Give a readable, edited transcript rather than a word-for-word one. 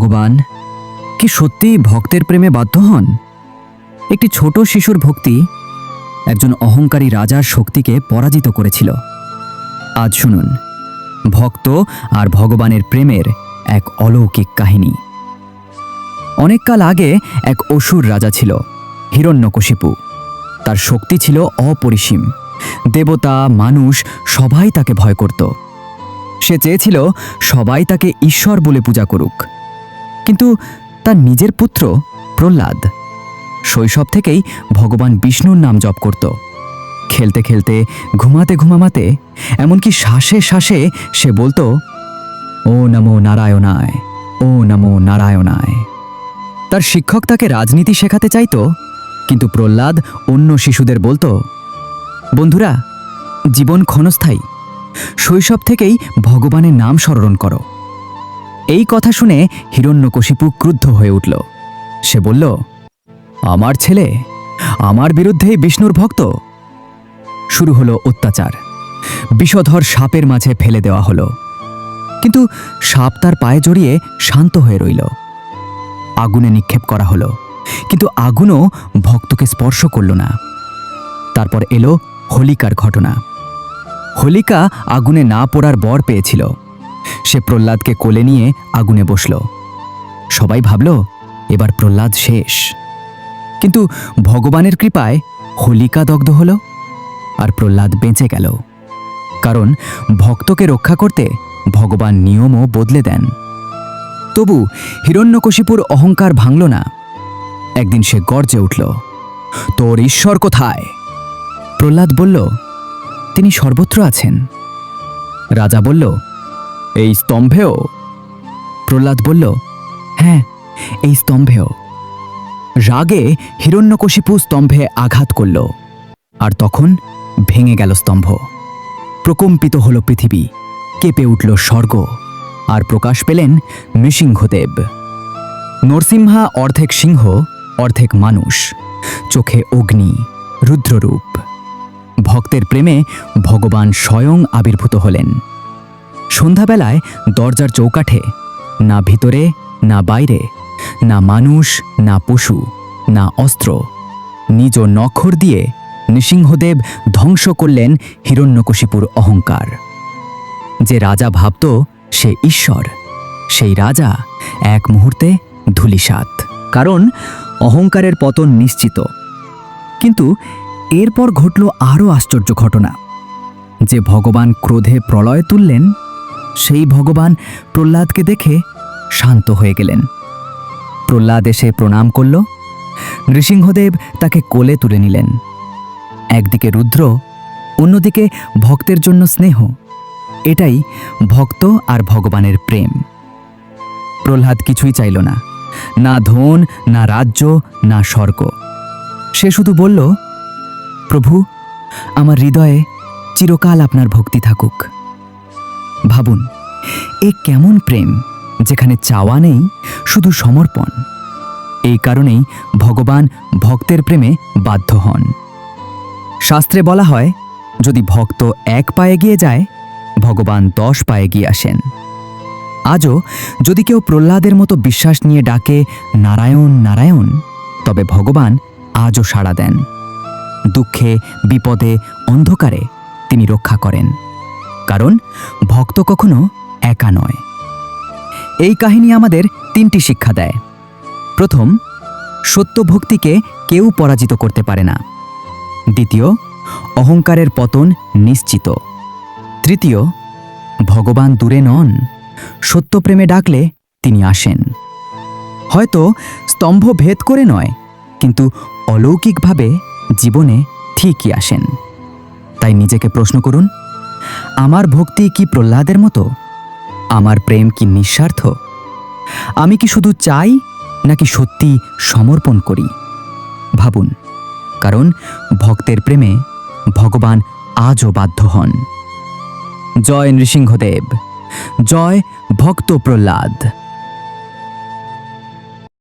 ভগবান কি সত্যি ভক্তের প্রেমে বাধ্য হন? একটি ছোট শিশুর ভক্তি একজন অহংকারী রাজার শক্তিকে পরাজিত করেছিল। আজ শুনুন ভক্ত আর ভগবানের প্রেমের এক অলৌকিক কাহিনী। অনেককাল আগে এক অসুর রাজা ছিল, হিরণ্যকশিপু। তার শক্তি ছিল অপরিসীম। দেবতা, মানুষ সবাই তাকে ভয় করত। সে চেয়েছিল সবাই তাকে ঈশ্বর বলে পূজা করুক। কিন্তু তার নিজের পুত্র প্রহ্লাদ শৈশব থেকেই ভগবান বিষ্ণুর নাম জপ করত। খেলতে খেলতে, ঘুমাতে ঘুমাতে, এমনকি শ্বাসে শ্বাসে সে বলতো, ও নমো নারায়ণায়, ও নমো নারায়ণায়। তার শিক্ষক তাকে রাজনীতি শেখাতে চাইতো, কিন্তু প্রহ্লাদ অন্য শিশুদের বলতো, বন্ধুরা, জীবন ক্ষণস্থায়ী, শৈশব থেকেই ভগবানের নাম স্মরণ করো। এই কথা শুনে হিরণ্যকশিপু ক্রুদ্ধ হয়ে উঠল। সে বলল, আমার ছেলে আমার বিরুদ্ধেই বিষ্ণুর ভক্ত। শুরু হলো অত্যাচার। বিষধর সাপের মাঝে ফেলে দেওয়া হলো, কিন্তু সাপ তার পায়ে জড়িয়ে শান্ত হয়ে রইল। আগুনে নিক্ষেপ করা হলো, কিন্তু আগুনও ভক্তকে স্পর্শ করল না। তারপর এলো হোলিকার ঘটনা। হোলিকা আগুনে না পোড়ার বর পেয়েছিল। সে প্রহ্লাদকে কোলে নিয়ে আগুনে বসল। সবাই ভাবল এবার প্রহ্লাদ শেষ। কিন্তু ভগবানের কৃপায় হোলিকা দগ্ধ হল আর প্রহ্লাদ বেঁচে গেল। কারণ ভক্তকে রক্ষা করতে ভগবান নিয়মও বদলে দেন। তবু হিরণ্যকশিপুর অহংকার ভাঙল না। একদিন সে গর্জে উঠল, তোর ঈশ্বর কোথায়? প্রহ্লাদ বলল, তিনি সর্বত্র আছেন। রাজা বলল, এই স্তম্ভেও? প্রহ্লাদ বলল, হ্যাঁ, এই স্তম্ভেও। রাগে হিরণ্যকশিপু স্তম্ভে আঘাত করল, আর তখন ভেঙে গেল স্তম্ভ। প্রকম্পিত হল পৃথিবী, কেঁপে উঠল স্বর্গ, আর প্রকাশ পেলেন নৃসিংহদেব। নরসিংহা অর্ধেক সিংহ, অর্ধেক মানুষ, চোখে অগ্নি, রুদ্ররূপ। ভক্তের প্রেমে ভগবান স্বয়ং আবির্ভূত হলেন। সন্ধ্যাবেলায় দরজার চৌকাঠে, না ভিতরে না বাইরে, না মানুষ না পশু না অস্ত্র, নিজ নখর দিয়ে নৃসিংহদেব ধ্বংস করলেন হিরণ্যকশিপুর অহংকার। যে রাজা ভাবত সে ঈশ্বর, সেই রাজা এক মুহূর্তে ধূলিসাৎ। কারণ অহংকারের পতন নিশ্চিত। কিন্তু এরপর ঘটল আরও আশ্চর্য ঘটনা। যে ভগবান ক্রোধে প্রলয় তুললেন, সেই ভগবান প্রহ্লাদকে দেখে শান্ত হয়ে গেলেন। প্রহ্লাদ এসে প্রণাম করল। নৃসিংহদেব তাকে কোলে তুলে নিলেন। একদিকে রুদ্র, অন্যদিকে ভক্তের জন্য স্নেহ। এটাই ভক্ত আর ভগবানের প্রেম। প্রহ্লাদ কিছুই চাইল না, না ধন, না রাজ্য, না স্বর্গ। সে শুধু বলল, প্রভু, আমার হৃদয়ে চিরকাল আপনার ভক্তি থাকুক। ভাবুন, এ কেমন প্রেম যেখানে চাওয়া নেই, শুধু সমর্পণ। এই কারণেই ভগবান ভক্তের প্রেমে বাধ্য হন। শাস্ত্রে বলা হয়, যদি ভক্ত এক পায়ে গিয়ে যায়, ভগবান 10 পায়ে গিয়ে আসেন। আজও যদি কেউ প্রহ্লাদের মতো বিশ্বাস নিয়ে ডাকে নারায়ণ নারায়ণ, তবে ভগবান আজও সাড়া দেন। দুঃখে, বিপদে, অন্ধকারে তিনি রক্ষা করেন। কারণ ভক্ত কখনো একা নয়। এই কাহিনী আমাদের 3টি শিক্ষা দেয়। প্রথম, সত্য ভক্তিকে কেউ পরাজিত করতে পারে না। দ্বিতীয়, অহংকারের পতন নিশ্চিত। তৃতীয়, ভগবান দূরে নন, সত্যপ্রেমে ডাকলে তিনি আসেন। হয়তো স্তম্ভ ভেদ করে নয়, কিন্তু অলৌকিকভাবে জীবনে ঠিকই আসেন। তাই নিজেকে প্রশ্ন করুন, আমার ভক্তি কি প্রহ্লাদের মতো? আমার প্রেম কি নিঃস্বার্থ? আমি কি শুধু চাই, নাকি সত্যি সমর্পণ করি? ভাবুন, কারণ ভক্তের প্রেমে ভগবান আজও বাধ্য হন। জয় নৃসিংহদেব, জয় ভক্ত প্রহ্লাদ।